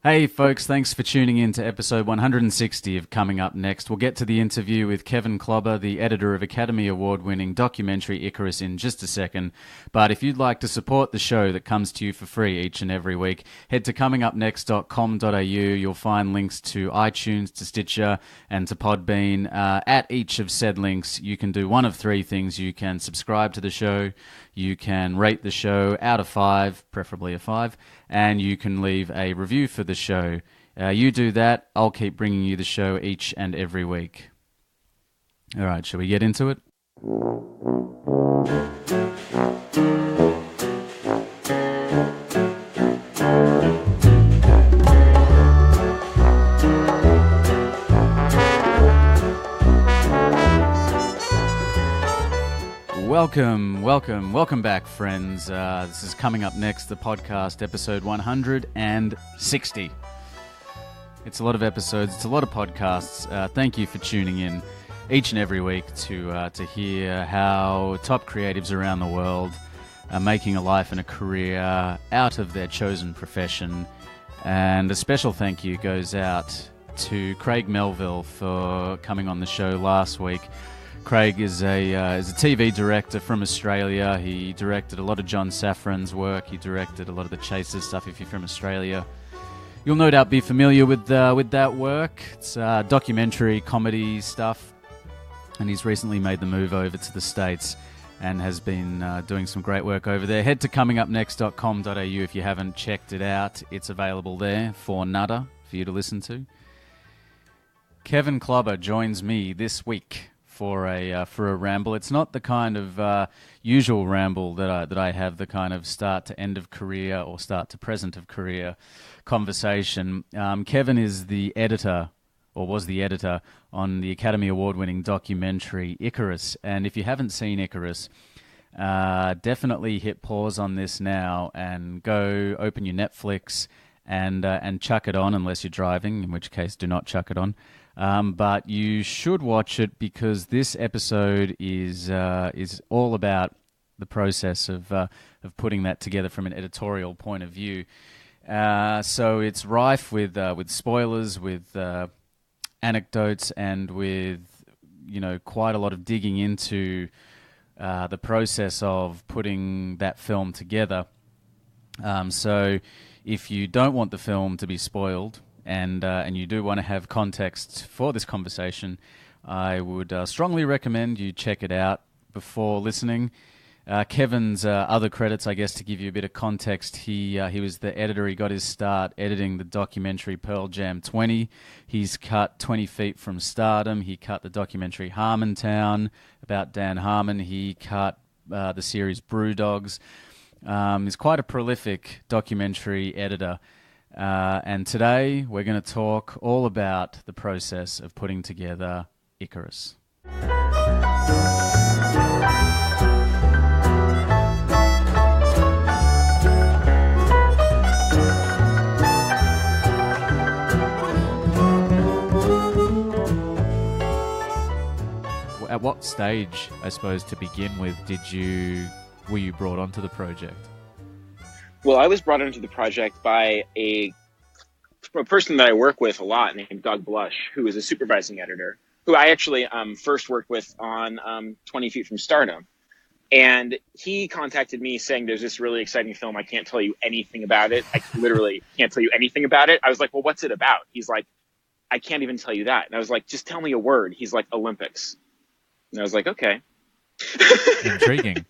Hey folks, thanks for tuning in to episode 160 of Coming Up Next. We'll get to the interview with Kevin Klauber, the editor of Academy Award-winning documentary Icarus, in just a second. But if you'd like to support the show that comes to you for free each and every week, head to comingupnext.com.au. You'll find links to iTunes, to Stitcher, and to Podbean. At each of said links, you can do one of three things. You can subscribe to the show, you can rate the show out of 5, preferably a 5, and you can leave a review for the show. You do that, I'll keep bringing you the show each and every week. All right, shall we get into it? Welcome back, friends. This is Coming Up Next, the podcast, episode 160. It's a lot of episodes, it's a lot of podcasts. Thank you for tuning in each and every week to hear how top creatives around the world are making a life and a career out of their chosen profession. And a special thank you goes out to Craig Melville for coming on the show last week. Craig is a TV director from Australia. He directed a lot of John Safran's work. He directed a lot of the Chasers stuff. If you're from Australia, you'll no doubt be familiar with that work. It's documentary, comedy stuff. And he's recently made the move over to the States and has been doing some great work over there. Head to comingupnext.com.au if you haven't checked it out. It's available there for nada for you to listen to. Kevin Klauber joins me this week for a ramble. It's not the kind of usual ramble that I have, the kind of start to end of career or start to present of career conversation. Kevin is the editor, or was the editor, on the Academy Award-winning documentary Icarus. And if you haven't seen Icarus, definitely hit pause on this now and go open your Netflix and chuck it on, unless you're driving, in which case do not chuck it on. But you should watch it because this episode is all about the process of putting that together from an editorial point of view. So it's rife with spoilers, with anecdotes, and with quite a lot of digging into the process of putting that film together. So if you don't want the film to be spoiled, and you do want to have context for this conversation, I would strongly recommend you check it out before listening. Kevin's other credits, I guess, to give you a bit of context, he was the editor. He got his start editing the documentary Pearl Jam 20. He's cut 20 Feet from Stardom. He cut the documentary Harmontown about Dan Harmon. He cut the series Brew Dogs. He's quite a prolific documentary editor. And today we're going to talk all about the process of putting together Icarus. At what stage, I suppose, to begin with, were you brought onto the project? Well, I was brought into the project by a person that I work with a lot named Doug Blush, who is a supervising editor, who I actually first worked with on 20 Feet from Stardom. And he contacted me saying, there's this really exciting film. I can't tell you anything about it. I literally can't tell you anything about it. I was like, well, what's it about? He's like, I can't even tell you that. And I was like, just tell me a word. He's like, Olympics. And I was like, okay. Intriguing.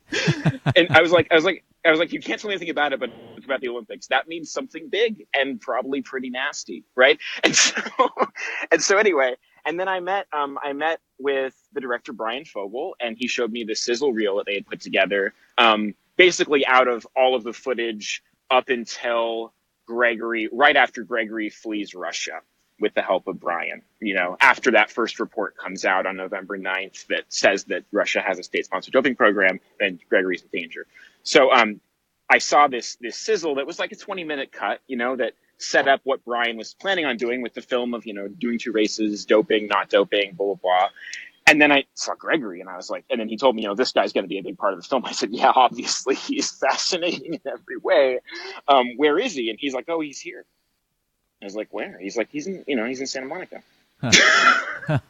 And I was like, you can't tell me anything about it, but it's about the Olympics. That means something big and probably pretty nasty, right? And so anyway, and then I met with the director Brian Fogel, and he showed me the sizzle reel that they had put together, basically out of all of the footage up until right after Gregory flees Russia, with the help of Brian, after that first report comes out on November 9th that says that Russia has a state-sponsored doping program and Gregory's in danger. So I saw this sizzle that was like a 20-minute cut, that set up what Brian was planning on doing with the film of, doing 2 races, doping, not doping, blah, blah, blah. And then I saw Gregory and I was like, and then he told me, this guy's going to be a big part of the film. I said, yeah, obviously he's fascinating in every way. Where is he? And he's like, oh, he's here. I was like, where? He's like, he's in Santa Monica. Huh. And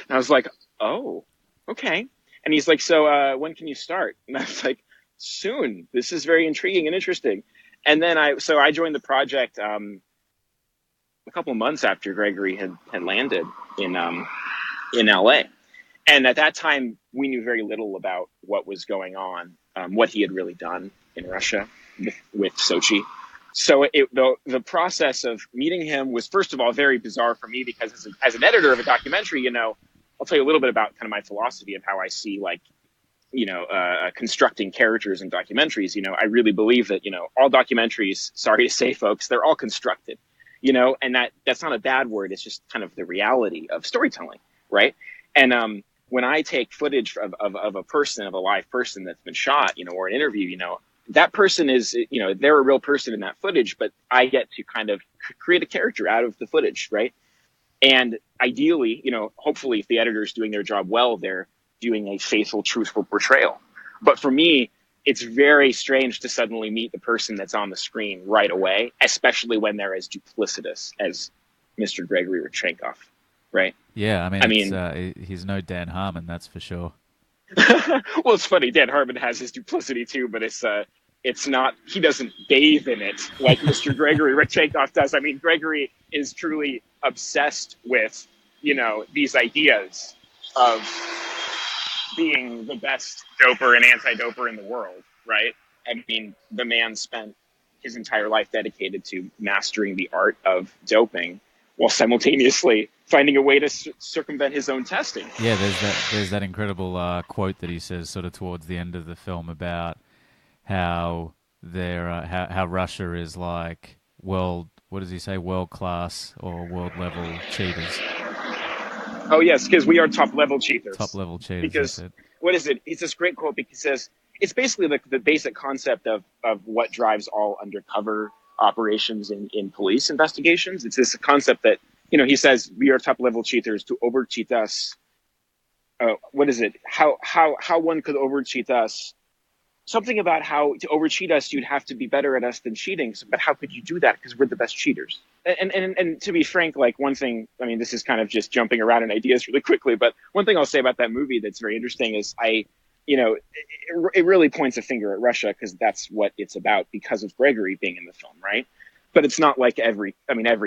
I was like, oh, okay. And he's like, so when can you start? And I was like, soon. This is very intriguing and interesting. And then I joined the project a couple of months after Gregory had landed in LA. And at that time, we knew very little about what was going on, what he had really done in Russia with Sochi. So the process of meeting him was, first of all, very bizarre for me because as an editor of a documentary, I'll tell you a little bit about kind of my philosophy of how I see constructing characters in documentaries. I really believe that, all documentaries, sorry to say, folks, they're all constructed, and that's not a bad word. It's just kind of the reality of storytelling. Right. And when I take footage of a live person that's been shot, or an interview, that person is, they're a real person in that footage, but I get to kind of create a character out of the footage, right? And ideally, hopefully if the editor's doing their job well, they're doing a faithful, truthful portrayal. But for me, it's very strange to suddenly meet the person that's on the screen right away, especially when they're as duplicitous as Mr. Gregory Rodchenkov, right? Yeah, I mean, he's no Dan Harmon, that's for sure. Well, it's funny. Dan Harmon has his duplicity too, but it's not. He doesn't bathe in it like Mr. Gregory Rodchenkov does. I mean, Gregory is truly obsessed with these ideas of being the best doper and anti-doper in the world, right? I mean, the man spent his entire life dedicated to mastering the art of doping, while simultaneously finding a way to circumvent his own testing. Yeah, there's that incredible quote that he says sort of towards the end of the film about how how Russia is like world class or world level cheaters. Oh yes, because we are top level cheaters. Top level cheaters. Because what is it? It's this great quote because he says it's basically the basic concept of what drives all undercover operations in police investigations. It's this concept that, he says, we are top level cheaters. To over cheat us. What is it? How one could over cheat us? Something about how to over cheat us, you'd have to be better at us than cheating. But how could you do that? Because we're the best cheaters. And to be frank, like one thing, I mean, this is kind of just jumping around in ideas really quickly, but one thing I'll say about that movie that's very interesting is it really points a finger at Russia because that's what it's about because of Gregory being in the film, right? But it's not like every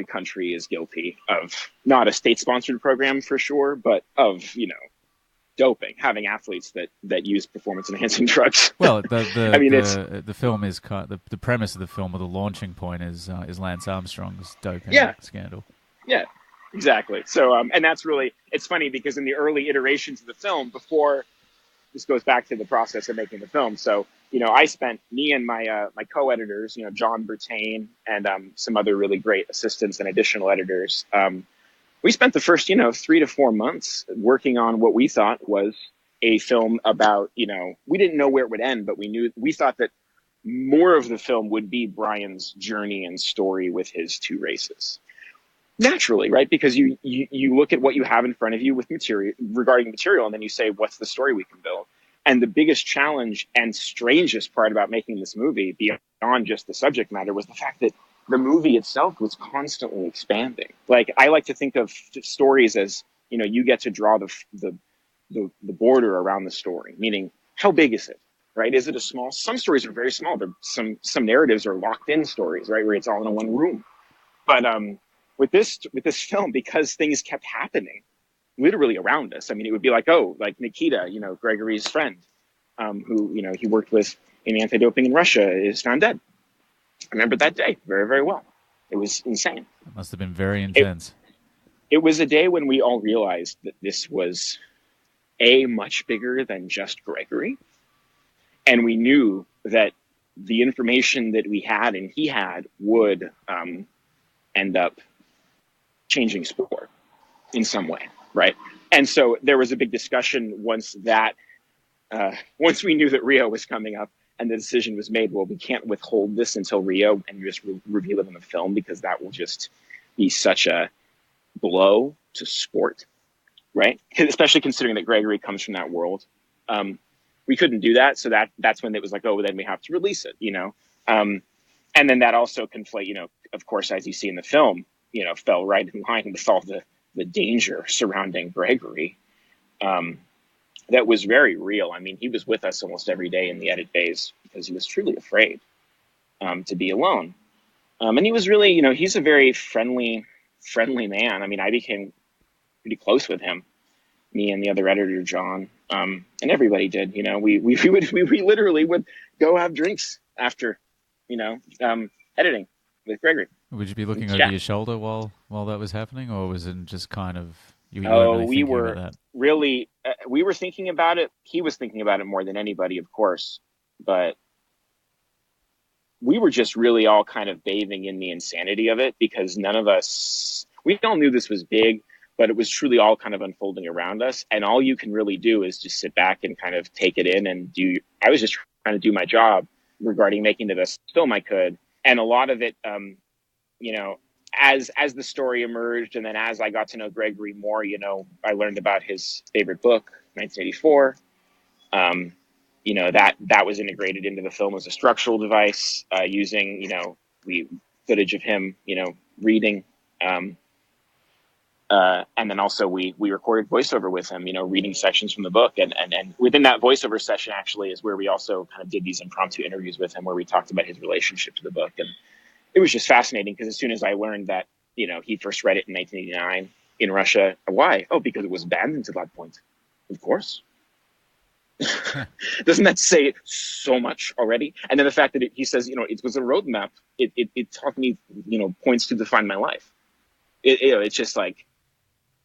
country is guilty of not a state-sponsored program for sure, but of, doping, having athletes that use performance-enhancing drugs. Well, the film is the premise of the film, or the launching point, is Lance Armstrong's doping scandal. Yeah, exactly. So, and that's really, it's funny because in the early iterations of the film, before this goes back to the process of making the film. So, I spent, me and my co-editors, John Bertain and some other really great assistants and additional editors, we spent the first, 3 to 4 months working on what we thought was a film about, we didn't know where it would end, but we thought that more of the film would be Brian's journey and story with his two races. Naturally, right? Because you look at what you have in front of you with regarding material, and then you say, what's the story we can build? And the biggest challenge and strangest part about making this movie, beyond just the subject matter, was the fact that the movie itself was constantly expanding. Like, I like to think of stories as, you get to draw the border around the story, meaning how big is it, right? Is it some stories are very small. Some narratives are locked in stories, right? Where it's all in one room. But, with this film, because things kept happening literally around us. I mean, it would be like Nikita, Gregory's friend, who, he worked with in anti-doping in Russia, is found dead. I remember that day very, very well. It was insane. It must have been very intense. It was a day when we all realized that this was much bigger than just Gregory. And we knew that the information that we had and he had would end up changing sport in some way, right? And so there was a big discussion once we knew that Rio was coming up, and the decision was made, well, we can't withhold this until Rio and just reveal it in the film because that will just be such a blow to sport, right? Especially considering that Gregory comes from that world. We couldn't do that, so that's when it was like, oh, well, then we have to release it, And then that also conflate, of course, as you see in the film, fell right in line with all the danger surrounding Gregory. That was very real. I mean, he was with us almost every day in the edit days because he was truly afraid to be alone. And he was really, he's a very friendly man. I mean, I became pretty close with him, me and the other editor, John, and everybody did. We literally would go have drinks after, editing with Gregory. Would you be looking over your shoulder while that was happening, or was it just kind of you weren't really we thinking were about that? Really, we were thinking about it. He was thinking about it more than anybody, of course, but we were just really all kind of bathing in the insanity of it because none of us, we all knew this was big, but it was truly all kind of unfolding around us. And all you can really do is just sit back and kind of take it in and I was just trying to do my job regarding making the best film I could. And a lot of it, as the story emerged and then as I got to know Gregory more, I learned about his favorite book, 1984. That was integrated into the film as a structural device, using, footage of him, reading. And then also we recorded voiceover with him, reading sections from the book. And within that voiceover session actually is where we also kind of did these impromptu interviews with him where we talked about his relationship to the book. And it was just fascinating because as soon as I learned that, he first read it in 1989 in Russia. Why? Oh, because it was abandoned to that point. Of course. Doesn't that say so much already? And then the fact that he says, it was a roadmap. It taught me, points to define my life. It's just like,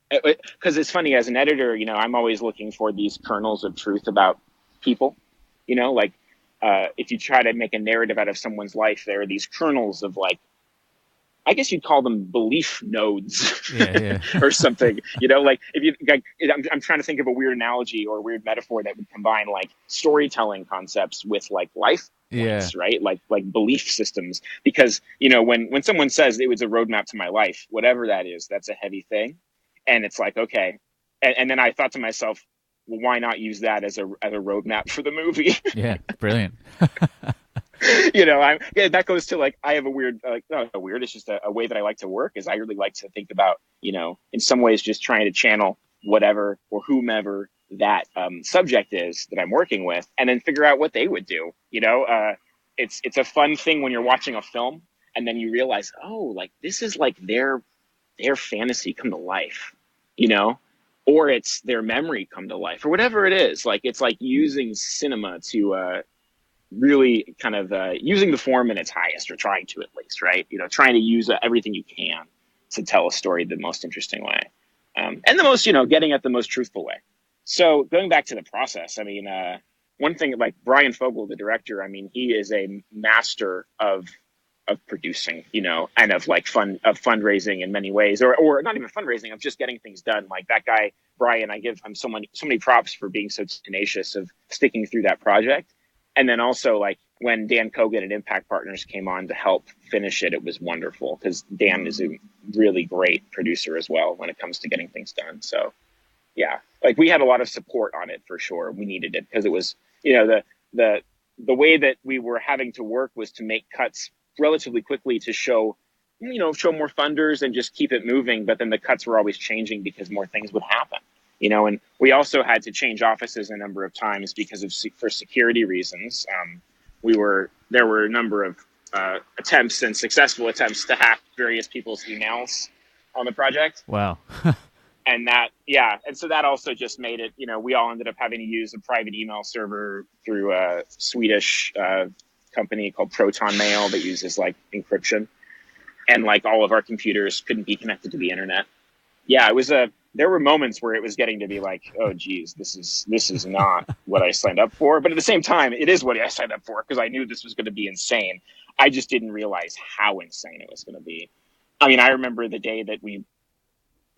because it's funny as an editor, I'm always looking for these kernels of truth about people, if you try to make a narrative out of someone's life, there are these kernels of I guess you'd call them belief nodes or something, I'm trying to think of a weird analogy or a weird metaphor that would combine storytelling concepts with life points, right? Like belief systems, because, when someone says it was a roadmap to my life, whatever that is, that's a heavy thing. And it's okay. And then I thought to myself, well, why not use that as a roadmap for the movie? Yeah. Brilliant. That goes to I have a weird, not weird, it's just a way that I like to work is I really like to think about, in some ways just trying to channel whatever or whomever that subject is that I'm working with and then figure out what they would do. It's a fun thing when you're watching a film and then you realize, this is their fantasy come to life, or it's their memory come to life or whatever it is. It's using cinema to, really kind of using the form in its highest, or trying to at least, right? Trying to use everything you can to tell a story the most interesting way, and the most, getting at the most truthful way. So going back to the process, I mean, one thing Brian Fogel, the director, I mean, he is a master of producing, and of fundraising in many ways, or not even fundraising, of just getting things done. That guy, Brian, I give him so many props for being so tenacious of sticking through that project. And then also, when Dan Kogan and Impact Partners came on to help finish it, it was wonderful because Dan is a really great producer as well when it comes to getting things done. So, yeah, we had a lot of support on it for sure. We needed it because it was, the way that we were having to work was to make cuts relatively quickly to show more funders and just keep it moving. But then the cuts were always changing because more things would happen. And we also had to change offices a number of times because for security reasons. There were a number of attempts and successful attempts to hack various people's emails on the project. Wow. And so that also just made it, we all ended up having to use a private email server through a Swedish company called Proton Mail that uses encryption. And all of our computers couldn't be connected to the internet. Yeah, there were moments where it was getting to be oh geez, this is not what I signed up for. But at the same time, it is what I signed up for because I knew this was going to be insane. I just didn't realize how insane it was going to be. I mean, I remember the day that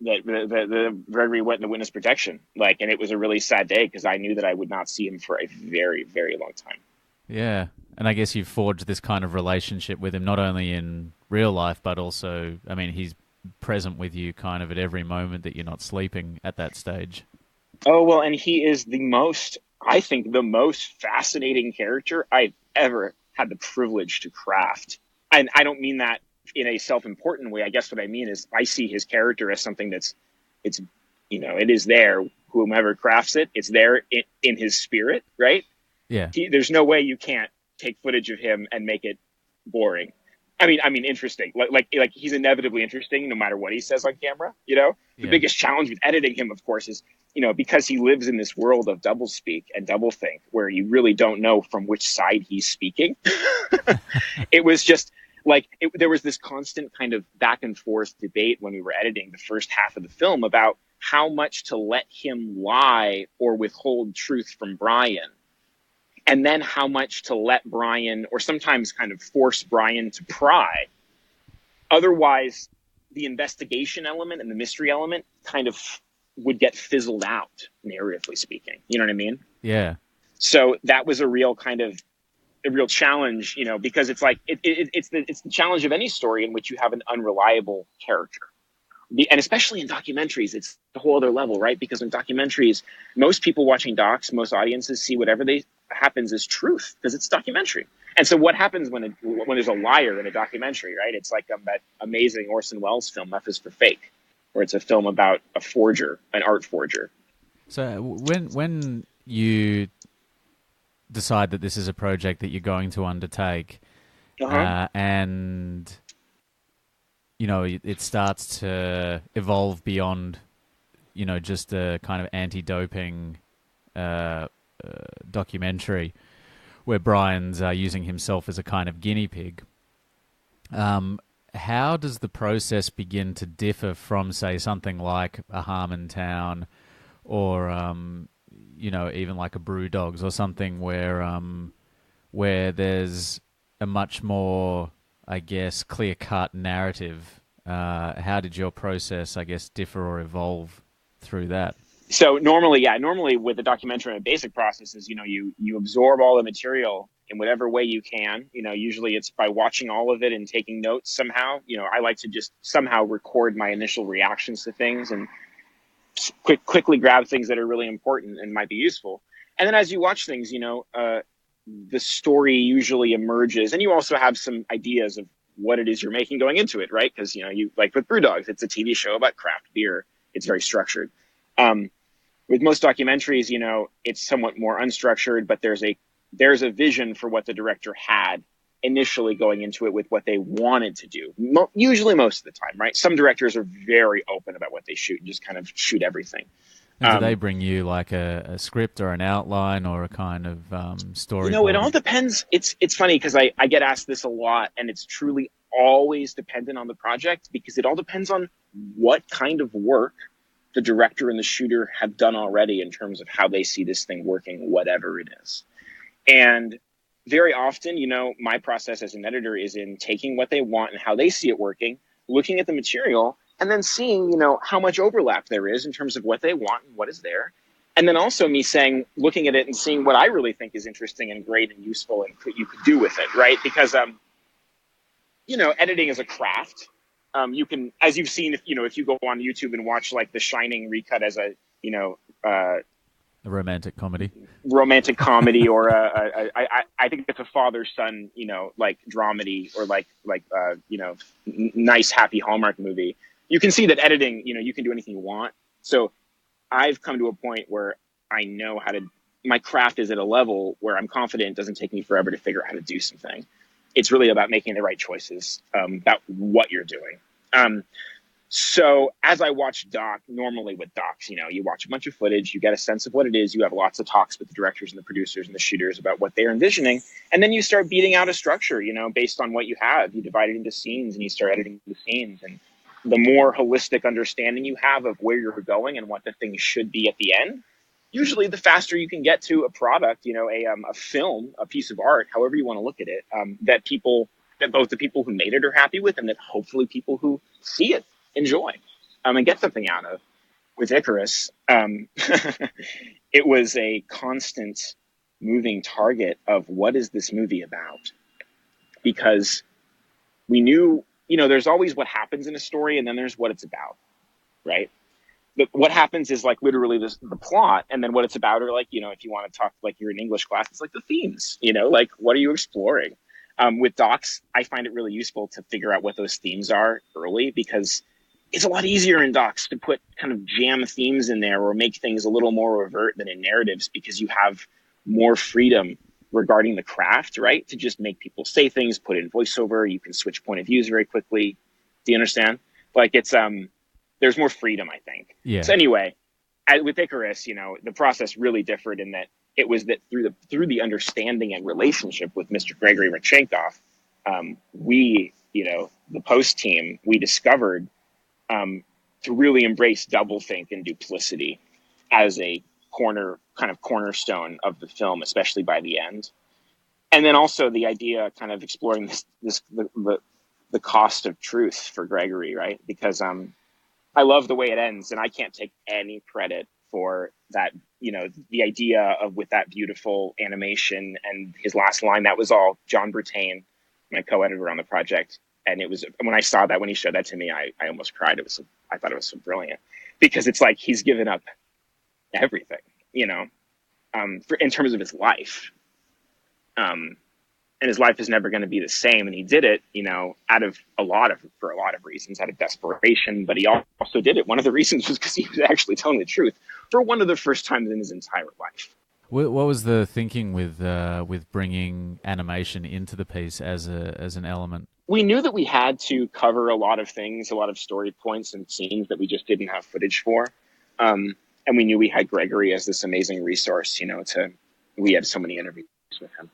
the Gregory went into witness protection, and it was a really sad day because I knew that I would not see him for a very, very long time. Yeah. And I guess you've forged this kind of relationship with him, not only in real life, but also, I mean, he's present with you kind of at every moment that you're not sleeping at that stage. Oh, well, and he is the most fascinating character I've ever had the privilege to craft. And I don't mean that in a self-important way. I guess what I mean is I see his character as something it is there. Whomever crafts it, it's there in his spirit, right? Yeah. There's no way you can't take footage of him and make it boring. I mean, interesting. Like he's inevitably interesting no matter what he says on camera. The biggest challenge with editing him, of course, is because he lives in this world of doublespeak and doublethink, where you really don't know from which side he's speaking. It was just there was this constant kind of back and forth debate when we were editing the first half of the film about how much to let him lie or withhold truth from Brian. And then how much to let Brian, or sometimes kind of force Brian to pry. Otherwise, the investigation element and the mystery element kind of would get fizzled out, narratively speaking. You know what I mean? Yeah. So that was a real challenge, because it's like it's the challenge of any story in which you have an unreliable character. And especially in documentaries, it's a whole other level, right? Because in documentaries, most people watching docs, most audiences see whatever happens as truth because it's documentary. And so what happens when there's a liar in a documentary, right? It's like that amazing Orson Welles film, F is for Fake, where it's a film about a forger, an art forger. So when you decide that this is a project that you're going to undertake, and it starts to evolve beyond, just a kind of anti-doping documentary where Brian's using himself as a kind of guinea pig. How does the process begin to differ from, say, something like a Harmontown or, even like a Brew Dogs or something where there's a much more, I guess, clear-cut narrative? How did your process, I guess, differ or evolve through that? So normally with a documentary, a basic process is, you absorb all the material in whatever way you can. Usually it's by watching all of it and taking notes somehow. I like to just somehow record my initial reactions to things and quickly grab things that are really important and might be useful. And then as you watch things, the story usually emerges, and you also have some ideas of what it is you're making going into it, right? Because, you like with Brew Dogs, it's a TV show about craft beer. It's very structured. With most documentaries, it's somewhat more unstructured, but there's a vision for what the director had initially going into it with what they wanted to do. Usually most of the time, right? Some directors are very open about what they shoot and just kind of shoot everything. And do they bring you like a script or an outline or a kind of story? It all depends. It's funny because I get asked this a lot, and it's truly always dependent on the project, because it all depends on what kind of work the director and the shooter have done already in terms of how they see this thing working, whatever it is. And very often, my process as an editor is in taking what they want and how they see it working, looking at the material, and then seeing, how much overlap there is in terms of what they want and what is there. And then also me looking at it and seeing what I really think is interesting and great and useful and you could do with it, right? Because, editing is a craft. You can, as you've seen, if you go on YouTube and watch like The Shining recut as a romantic comedy, or I think it's a father-son, like dramedy, or nice happy Hallmark movie. You can see that editing, you can do anything you want. So I've come to a point where I know my craft is at a level where I'm confident it doesn't take me forever to figure out how to do something. It's really about making the right choices about what you're doing. So as I watch normally with docs, you watch a bunch of footage, you get a sense of what it is. You have lots of talks with the directors and the producers and the shooters about what they're envisioning. And then you start beating out a structure, based on what you have. You divide it into scenes and you start editing the scenes. And the more holistic understanding you have of where you're going and what the thing should be at the end, usually the faster you can get to a product, a film, a piece of art, however you want to look at it, that both the people who made it are happy with, and that hopefully people who see it enjoy and get something out of. With Icarus, it was a constant moving target of what is this movie about? Because we knew, there's always what happens in a story, and then there's what it's about, right? What happens is like literally the plot, and then what it's about are like, if you want to talk like you're in English class, it's like the themes, like what are you exploring? With docs, I find it really useful to figure out what those themes are early, because it's a lot easier in docs to put kind of jam themes in there or make things a little more overt than in narratives, because you have more freedom regarding the craft, right? To just make people say things, put in voiceover. You can switch point of views very quickly. Do you understand? Like it's there's more freedom, I think. Yeah. So anyway, with Icarus, the process really differed in that it was that through the understanding and relationship with Mr. Gregory Rodchenkov, we, the post team, we discovered to really embrace doublethink and duplicity as a cornerstone of the film, especially by the end. And then also the idea kind of exploring the cost of truth for Gregory, right? Because I love the way it ends, and I can't take any credit for that. The idea of with that beautiful animation and his last line, that was all John Bertain, my co-editor on the project. And it was, when I saw that, when he showed that to me, I almost cried. I thought it was so brilliant, because it's like he's given up everything, in terms of his life. And his life is never going to be the same. And he did it, for a lot of reasons, out of desperation. But he also did it. One of the reasons was because he was actually telling the truth for one of the first times in his entire life. What was the thinking with bringing animation into the piece as an element? We knew that we had to cover a lot of things, a lot of story points and scenes that we just didn't have footage for. And we knew we had Gregory as this amazing resource, we had so many interviews with him.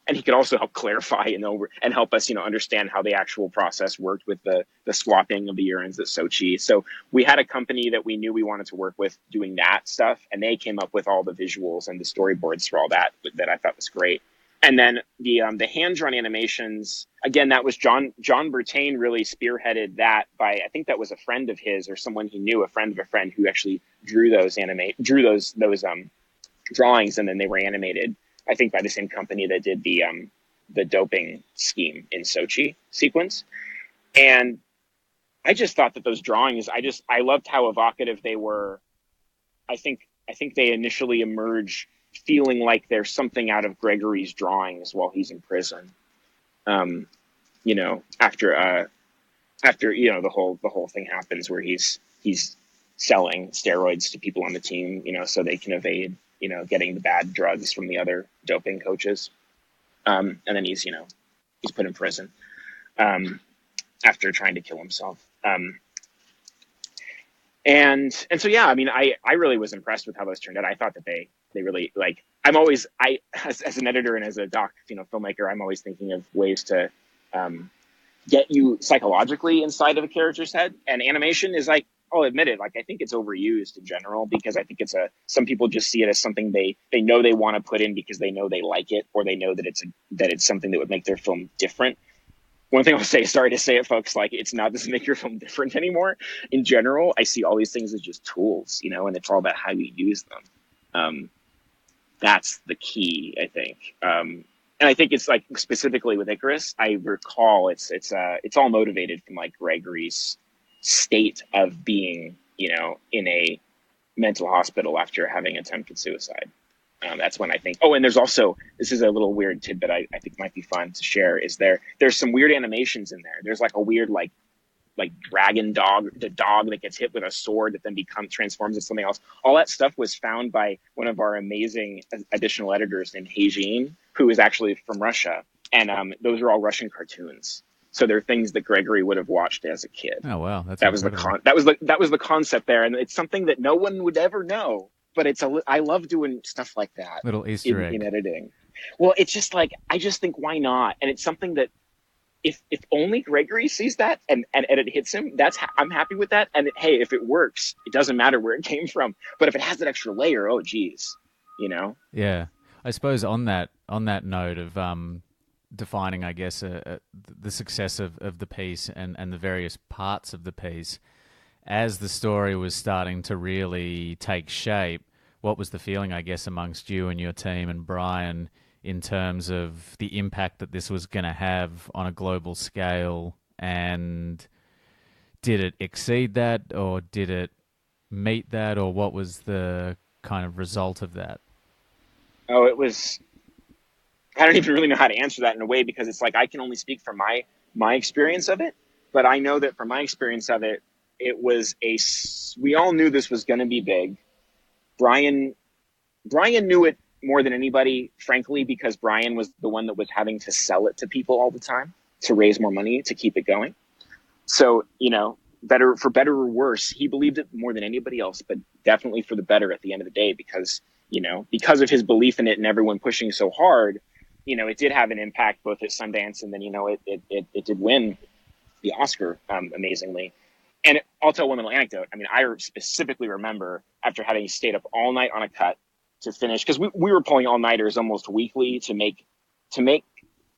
And he could also help clarify and help us, understand how the actual process worked with the swapping of the urines at Sochi. So we had a company that we knew we wanted to work with doing that stuff, and they came up with all the visuals and the storyboards for all that I thought was great. And then the hand-drawn animations, again, that was John Bertain really spearheaded that by, I think that was a friend of his or someone he knew, a friend of a friend, who actually drew those drawings, and then they were animated, I think, by the same company that did the doping scheme in Sochi sequence. And I just thought that those drawings, I loved how evocative they were. I think they initially emerge feeling like there's something out of Gregory's drawings while he's in prison. After the whole thing happens where he's selling steroids to people on the team, so they can evade, getting the bad drugs from the other doping coaches. And then he's put in prison after trying to kill himself. And so, yeah, I mean, I really was impressed with how those turned out. I thought that they really, like, as an editor and as a filmmaker, I'm always thinking of ways to get you psychologically inside of a character's head. And animation is, like, I'll admit it, like, I think it's overused in general, because I think some people just see it as something they know they want to put in because they know they like it, or they know that it's something that would make their film different. One thing I'll say, sorry to say it, folks, like, it's not, doesn't make your film different anymore. In general, I see all these things as just tools, and it's all about how you use them. That's the key, I think. And I think it's, like, specifically with Icarus, I recall it's all motivated from, like, Gregory's state of being, in a mental hospital after having attempted suicide. That's when I think, and there's also, this is a little weird tidbit I think might be fun to share, is there's some weird animations in there. There's, like, a weird, like dragon dog, the dog that gets hit with a sword that then transforms into something else. All that stuff was found by one of our amazing additional editors named Heijin, who is actually from Russia. And those are all Russian cartoons. So they're things that Gregory would have watched as a kid. Oh, wow. That was the concept there. And it's something that no one would ever know. But I love doing stuff like that. Little Easter egg. In editing. Well, it's just like, I just think, why not? And it's something that if only Gregory sees that and it hits him, I'm happy with that. And hey, if it works, it doesn't matter where it came from. But if it has that extra layer, oh geez, Yeah, I suppose on that note of defining, I guess, the success of the piece and the various parts of the piece, as the story was starting to really take shape, what was the feeling, I guess, amongst you and your team and Brian in terms of the impact that this was going to have on a global scale? And did it exceed that, or did it meet that, or what was the kind of result of that? Oh, it was I don't even really know how to answer that in a way, because it's like I can only speak from my experience of it. But I know that from my experience of it, we all knew this was going to be big. Brian knew it more than anybody, frankly, because Brian was the one that was having to sell it to people all the time to raise more money to keep it going. So, for better or worse, he believed it more than anybody else, but definitely for the better at the end of the day, because of his belief in it and everyone pushing so hard, it did have an impact both at Sundance, and then, it did win the Oscar, amazingly. And I'll tell one little anecdote. I mean, I specifically remember after having stayed up all night on a cut to finish, because we were pulling all-nighters almost weekly to make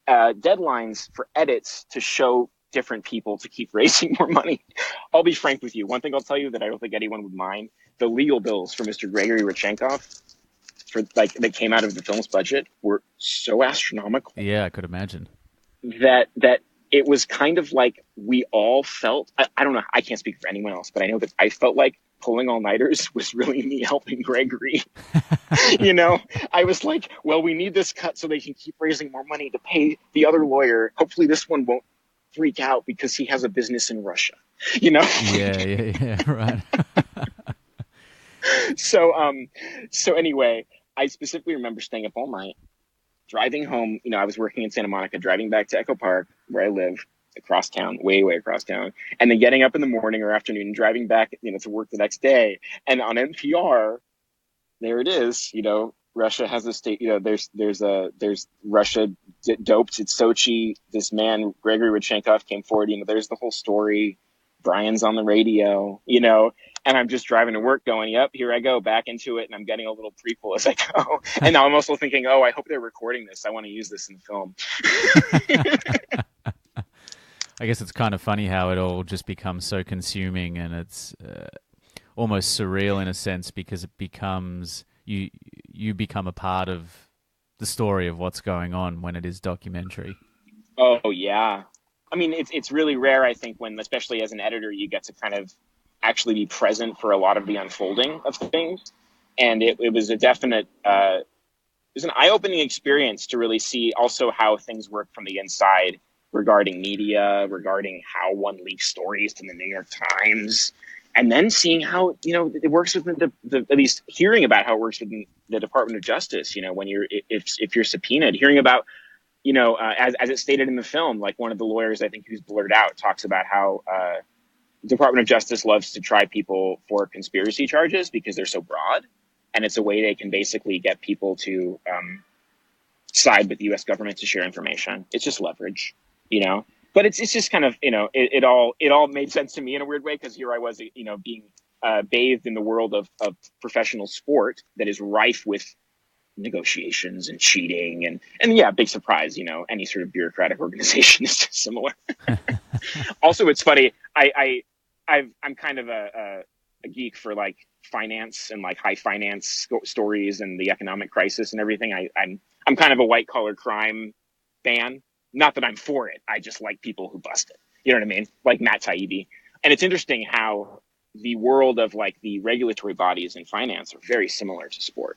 deadlines for edits to show different people to keep raising more money. I'll be frank with you. One thing I'll tell you that I don't think anyone would mind: the legal bills for Mr. Gregory Rodchenkov that came out of the film's budget were so astronomical. Yeah, I could imagine. That it was kind of like we all felt, I don't know, I can't speak for anyone else, but I know that I felt like pulling all-nighters was really me helping Gregory. I was like, well, we need this cut so they can keep raising more money to pay the other lawyer. Hopefully this one won't freak out because he has a business in Russia, Yeah, right. So anyway, I specifically remember staying up all night, driving home. I was working in Santa Monica, driving back to Echo Park, where I live, across town, way across town, and then getting up in the morning or afternoon and driving back, to work the next day. And on NPR, there it is. Russia has a state. There's Russia doped at Sochi. This man Gregory Rodchenkov came forward. There's the whole story. Brian's on the radio. And I'm just driving to work going, yep, here I go, back into it. And I'm getting a little prequel as I go. And now I'm also thinking, oh, I hope they're recording this. I want to use this in the film. I guess it's kind of funny how it all just becomes so consuming, and it's almost surreal in a sense, because it becomes, you become a part of the story of what's going on when it is documentary. Oh, yeah. I mean, it's really rare, I think, when, especially as an editor, you get to kind of actually be present for a lot of the unfolding of things. And it was a definite, it was an eye-opening experience to really see also how things work from the inside, regarding media, regarding how one leaks stories to the New York Times, and then seeing how, it works within at least hearing about how it works within the Department of Justice, when if you're subpoenaed, hearing about, as it stated in the film, like one of the lawyers, I think, who's blurred out, talks about how, Department of Justice loves to try people for conspiracy charges because they're so broad, and it's a way they can basically get people to side with the U.S. government to share information. It's just leverage, But it's just kind of, it all made sense to me in a weird way, because here I was, being bathed in the world of professional sport that is rife with negotiations and cheating and yeah, big surprise, any sort of bureaucratic organization is just similar. Also, it's funny. I'm kind of a geek for like finance and like high finance stories and the economic crisis and everything. I'm kind of a white collar crime fan. Not that I'm for it. I just like people who bust it. You know what I mean? Like Matt Taibbi. And it's interesting how the world of like the regulatory bodies in finance are very similar to sport,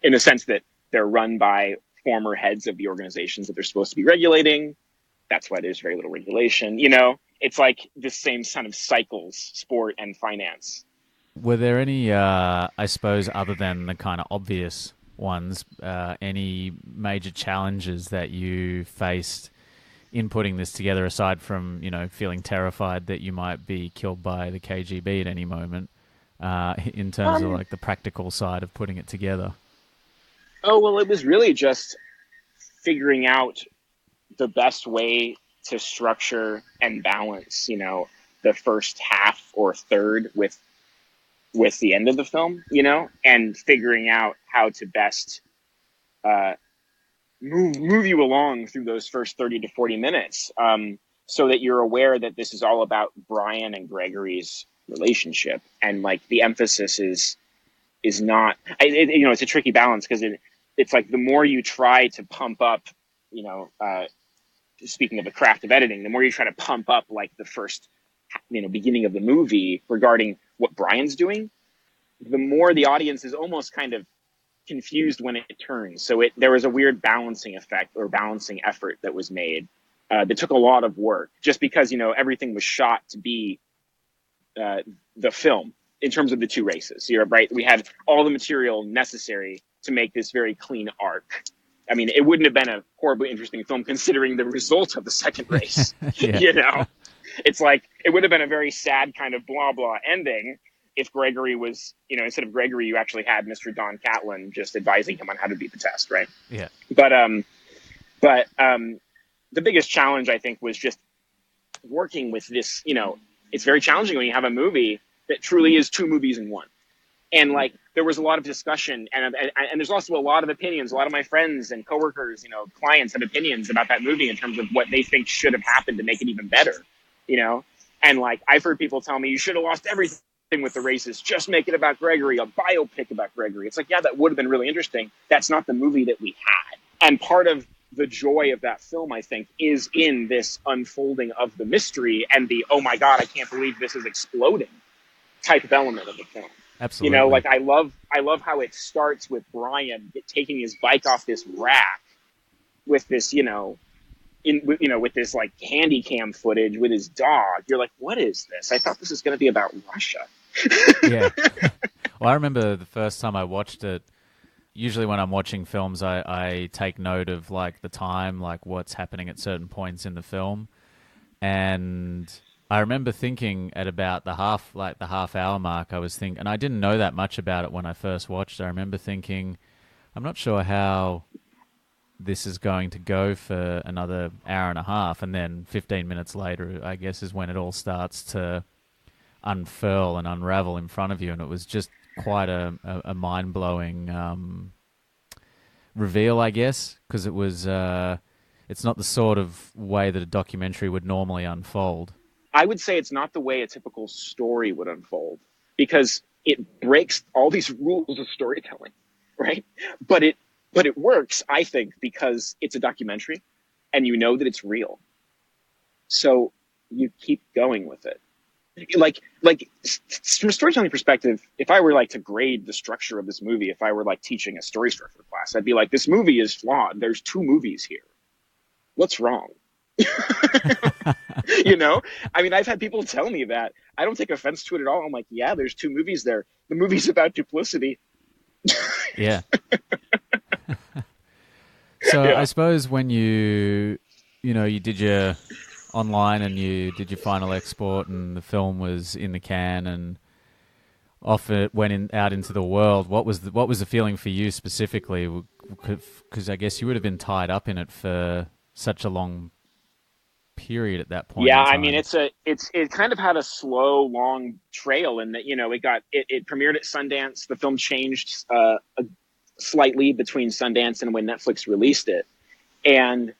in the sense that they're run by former heads of the organizations that they're supposed to be regulating. That's why there's very little regulation. It's like the same kind of cycles, sport and finance. Were there any, I suppose, other than the kind of obvious ones, any major challenges that you faced in putting this together, aside from, feeling terrified that you might be killed by the KGB at any moment, in terms of like the practical side of putting it together? Oh, well, it was really just figuring out the best way to structure and balance, the first half or third with the end of the film, and figuring out how to best move you along through those first 30 to 40 minutes, so that you're aware that this is all about Brian and Gregory's relationship, and like the emphasis is not, it's a tricky balance, because it's like the more you try to pump up, speaking of the craft of editing, the more you try to pump up like the first, beginning of the movie regarding what Brian's doing, the more the audience is almost kind of confused when it turned. So there was a weird balancing effect or balancing effort that was made that took a lot of work, just because, everything was shot to be the film in terms of the two races. You're right. We had all the material necessary to make this very clean arc. I mean, it wouldn't have been a horribly interesting film considering the result of the second race. Yeah. It's like, it would have been a very sad kind of blah, blah ending if Gregory was, instead of Gregory, you actually had Mr. Don Catlin just advising him on how to beat the test, right? Yeah. But the biggest challenge, I think, was just working with this, it's very challenging when you have a movie that truly is two movies in one. And like, there was a lot of discussion and there's also a lot of opinions. A lot of my friends and coworkers, clients have opinions about that movie in terms of what they think should have happened to make it even better, And like, I've heard people tell me, you should have lost everything with the races. Just make it about Gregory, a biopic about Gregory. It's like, yeah, that would have been really interesting. That's not the movie that we had. And part of the joy of that film, I think, is in this unfolding of the mystery and the, oh my God, I can't believe this is exploding type of element of the film. Absolutely. Like I love how it starts with Brian taking his bike off this rack with this, with this like handy cam footage with his dog. You're like, what is this? I thought this was going to be about Russia. Yeah. Well, I remember the first time I watched it. Usually when I'm watching films, I take note of like the time, like what's happening at certain points in the film. And I remember thinking at about the half hour mark, and I didn't know that much about it when I first watched it. I remember thinking, I'm not sure how this is going to go for another hour and a half. And then 15 minutes later, I guess, is when it all starts to unfurl and unravel in front of you. And it was just quite a mind-blowing reveal, I guess, because it was it's not the sort of way that a documentary would normally unfold. I would say it's not the way a typical story would unfold, because it breaks all these rules of storytelling, right? But it works, I think, because it's a documentary and you know that it's real. So you keep going with it. Like from a storytelling perspective, if I were like to grade the structure of this movie, if I were like teaching a story structure class, I'd be like, this movie is flawed. There's two movies here. What's wrong? I mean, I've had people tell me that. I don't take offense to it at all. I'm like, yeah, there's two movies there. The movie's about duplicity. Yeah. So yeah. I suppose when you did your online and you did your final export and the film was in the can and off it went out into the world, what was the feeling for you specifically? Because I guess you would have been tied up in it for such a long period at that point. Yeah, I mean, it kind of had a slow, long trail in that, it premiered at Sundance. The film changed slightly between Sundance and when Netflix released it. And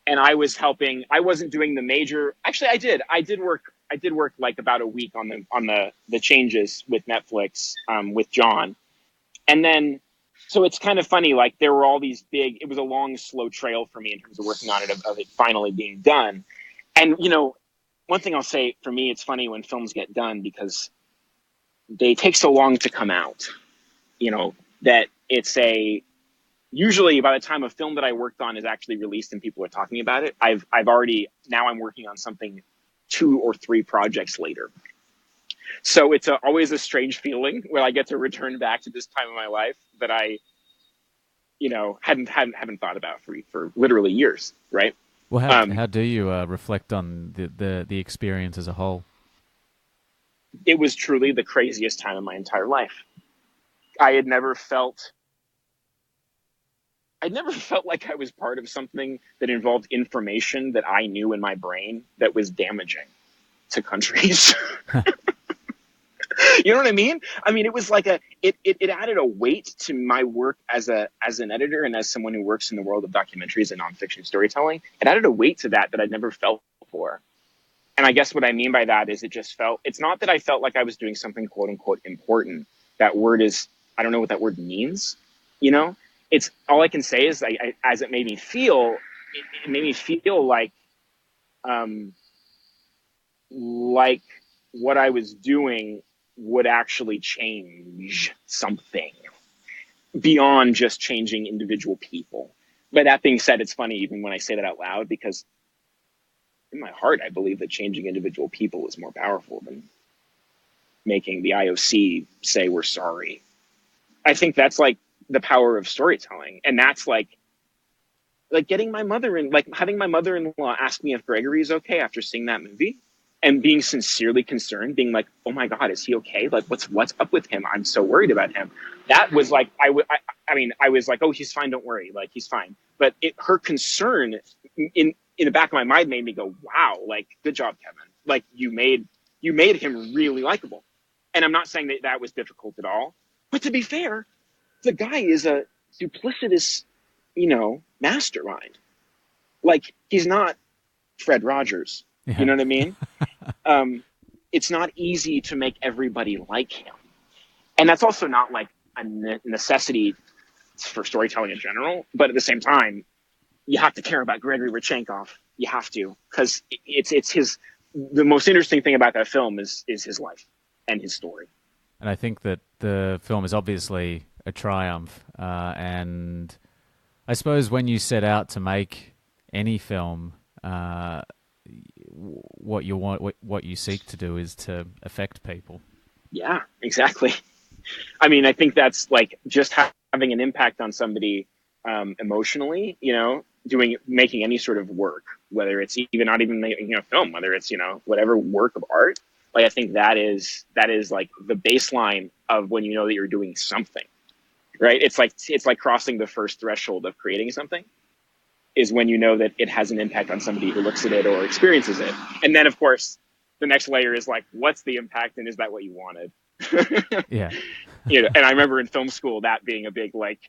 I was helping. I wasn't doing the major. Actually, I did work like about a week on the changes with Netflix with John. And then so it's kind of funny, like there were all these it was a long, slow trail for me in terms of working on it, of it finally being done. And, one thing I'll say, for me, it's funny when films get done because they take so long to come out, that it's usually by the time a film that I worked on is actually released and people are talking about it, now I'm working on something 2 or 3 projects later. So it's always a strange feeling when I get to return back to this time of my life that I, haven't thought about for literally years, right? Well, how do you reflect on the experience as a whole? It was truly the craziest time of my entire life. I had never felt like I was part of something that involved information that I knew in my brain that was damaging to countries. You know what I mean? I mean, it was like it added a weight to my work as an editor and as someone who works in the world of documentaries and nonfiction storytelling. It added a weight to that I'd never felt before. And I guess what I mean by that is it's not that I felt like I was doing something quote unquote important. That word I don't know what that word means. It's all I can say is as it made me feel, it made me feel like what I was doing would actually change something. beyond just changing individual people. But that being said, it's funny even when I say that out loud, because in my heart, I believe that changing individual people is more powerful than making the IOC say we're sorry. I think that's like the power of storytelling. And that's like getting my mother in, like having my mother-in-law ask me if Gregory is okay after seeing that movie, and being sincerely concerned, being like, oh my God, is he okay? Like, what's up with him? I'm so worried about him. That was like, I was like, oh, he's fine. Don't worry. Like, he's fine. But her concern in the back of my mind made me go, wow, like, good job, Kevin. Like, you made him really likable. And I'm not saying that was difficult at all. But to be fair, the guy is a duplicitous, mastermind. Like, he's not Fred Rogers. Yeah. You know what I mean? It's not easy to make everybody like him. And that's also not like a necessity for storytelling in general. But at the same time, you have to care about Gregory Rodchenkov. You have to, because it's the most interesting thing about that film is his life and his story. And I think that the film is obviously a triumph. And I suppose when you set out to make any film, what you want, what you seek to do is to affect people. Yeah, exactly. I mean, I think that's like just having an impact on somebody emotionally, making any sort of work, whether it's not even making a film, whether it's, whatever work of art. Like, I think that is like the baseline of when you know that you're doing something, right? It's like crossing the first threshold of creating something is when you know that it has an impact on somebody who looks at it or experiences it. And then, of course, the next layer is like, what's the impact, and is that what you wanted? Yeah. And I remember in film school that being a big, like,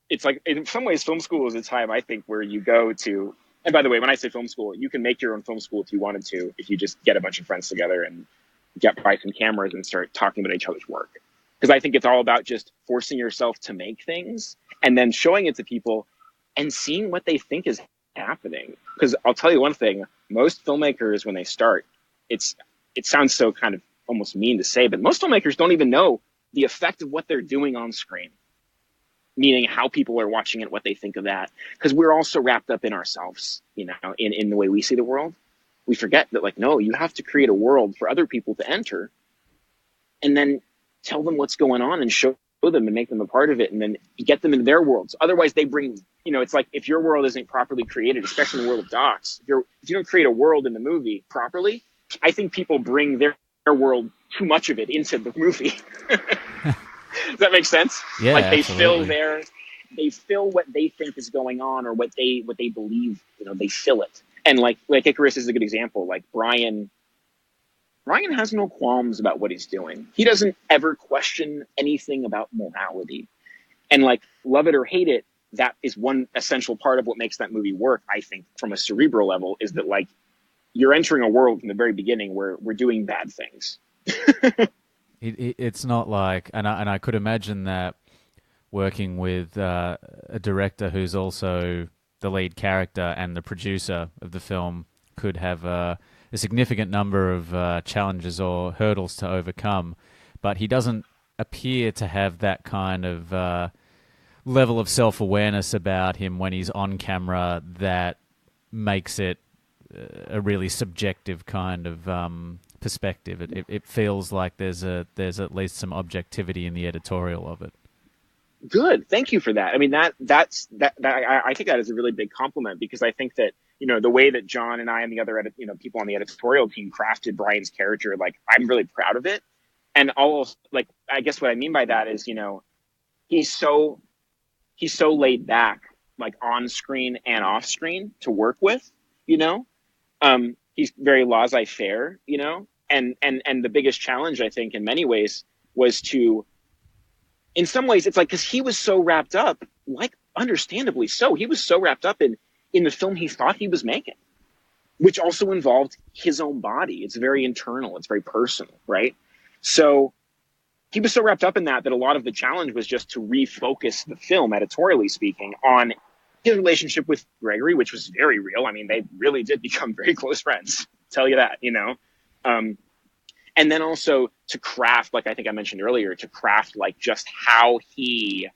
it's like, in some ways, film school is a time, I think, where you go to, and by the way, when I say film school, you can make your own film school if you wanted to, if you just get a bunch of friends together and buy some cameras and start talking about each other's work. Because I think it's all about just forcing yourself to make things and then showing it to people and seeing what they think is happening. Because I'll tell you one thing, most filmmakers, when they start, it sounds so kind of almost mean to say, but most filmmakers don't even know the effect of what they're doing on screen. Meaning how people are watching it, what they think of that. Because we're all so wrapped up in ourselves, in the way we see the world. We forget that, like, no, you have to create a world for other people to enter and then tell them what's going on and show them and make them a part of it and then get them into their worlds. Otherwise, they bring, it's like if your world isn't properly created, especially in the world of docs, if you don't create a world in the movie properly, I think people bring their world, too much of it, into the movie. Does that make sense? Yeah, like they fill what they think is going on or what they believe, they fill it. And like Icarus is a good example. Like Brian has no qualms about what he's doing. He doesn't ever question anything about morality. And like, love it or hate it, that is one essential part of what makes that movie work, I think, from a cerebral level, is that like you're entering a world from the very beginning where we're doing bad things. It's not like, and I could imagine that working with a director who's also the lead character and the producer of the film could have a significant number of challenges or hurdles to overcome, but he doesn't appear to have that kind of level of self-awareness about him when he's on camera that makes it a really subjective kind of perspective. It feels like there's at least some objectivity in the editorial of it. Good, thank you for that. I mean, I think that is a really big compliment, because I think that the way that John and I and the other people on the editorial team crafted Brian's character, like, I'm really proud of it. And almost like, I guess what I mean by that is he's so laid back, like on screen and off screen, to work with. He's very laissez-faire, and the biggest challenge, I think, in many ways, was to, in some ways, it's like, because he was so wrapped up, like, understandably so, he was so wrapped up in the film he thought he was making, which also involved his own body. It's very internal. It's very personal, right? So he was so wrapped up in that a lot of the challenge was just to refocus the film, editorially speaking, on his relationship with Gregory, which was very real. I mean, they really did become very close friends. Tell you that, and then also to craft, like I think I mentioned earlier, to craft like just how he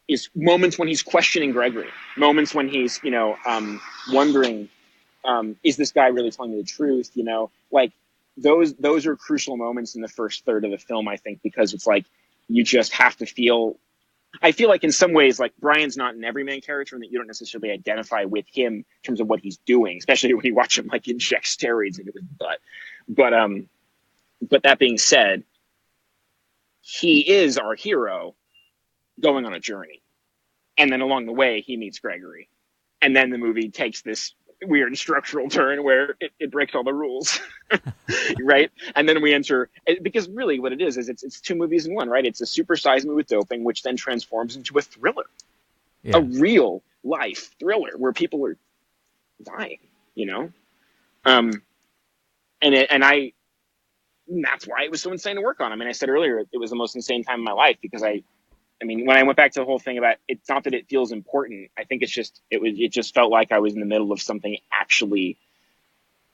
is moments when he's questioning Gregory, moments when he's, wondering, is this guy really telling me the truth? Like those are crucial moments in the first third of the film, I think, because it's like, you just have to feel, I feel like in some ways, like Brian's not an everyman character and that you don't necessarily identify with him in terms of what he's doing, especially when you watch him like inject steroids into his butt. But that being said, he is our hero going on a journey. And then along the way, he meets Gregory. And then the movie takes this weird structural turn where it breaks all the rules, right? And then we enter, because really what it is it's two movies in one, right? It's a supersized movie with doping, which then transforms into a thriller, a real life thriller where people are dying, and that's why it was so insane to work on. I mean, I said earlier, it was the most insane time of my life because when I went back to the whole thing about, it's not that it feels important. I think it just felt like I was in the middle of something actually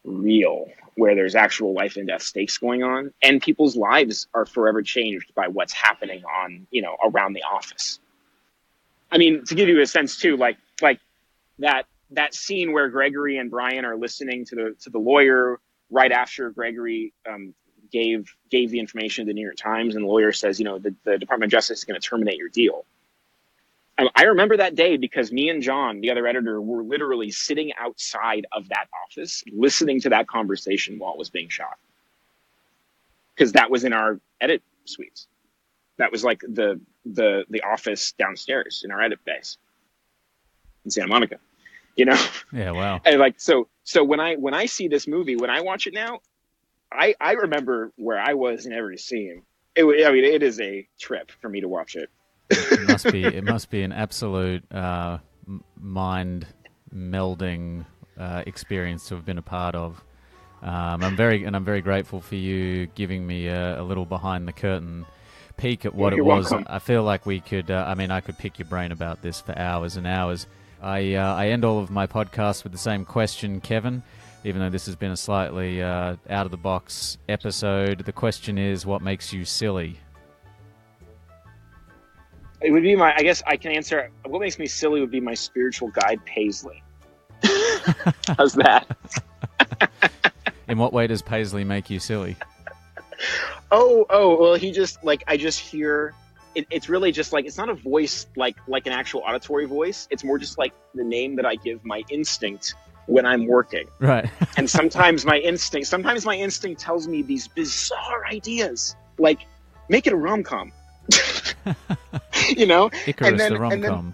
real, where there's actual life and death stakes going on, and people's lives are forever changed by what's happening on, around the office. I mean, to give you a sense too, like that scene where Gregory and Brian are listening to the lawyer right after Gregory gave the information to the New York Times, and the lawyer says, the Department of Justice is going to terminate your deal. I remember that day because me and John, the other editor, were literally sitting outside of that office, listening to that conversation while it was being shot. Because that was in our edit suites. That was like the office downstairs in our edit base in Santa Monica, Yeah, wow. And like, so when I see this movie, when I watch it now, I remember where I was in every scene. It is a trip for me to watch it. It must be an absolute mind melding experience to have been a part of. I'm very grateful for you giving me a little behind the curtain peek at what it was. Welcome. I feel like we could. I could pick your brain about this for hours and hours. I end all of my podcasts with the same question, Kevin. Even though this has been a slightly out of the box episode, the question is, what makes you silly? It would be I guess I can answer, what makes me silly would be my spiritual guide, Paisley. How's that? In what way does Paisley make you silly? Well, he just, I just hear, it's really just it's not a voice like an actual auditory voice. It's more just like the name that I give my instinct when I'm working. Right. And sometimes my instinct tells me these bizarre ideas, like make it a rom-com. Icarus, the rom-com.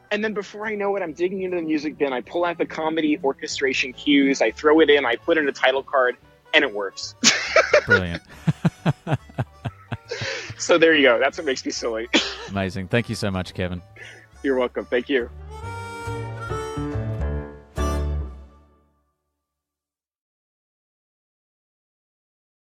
And then before I know it, I'm digging into the music bin. I pull out the comedy orchestration cues. I throw it in. I put in a title card, and it works. Brilliant. So there you go. That's what makes me silly. Amazing. Thank you so much, Kevin. You're welcome. Thank you.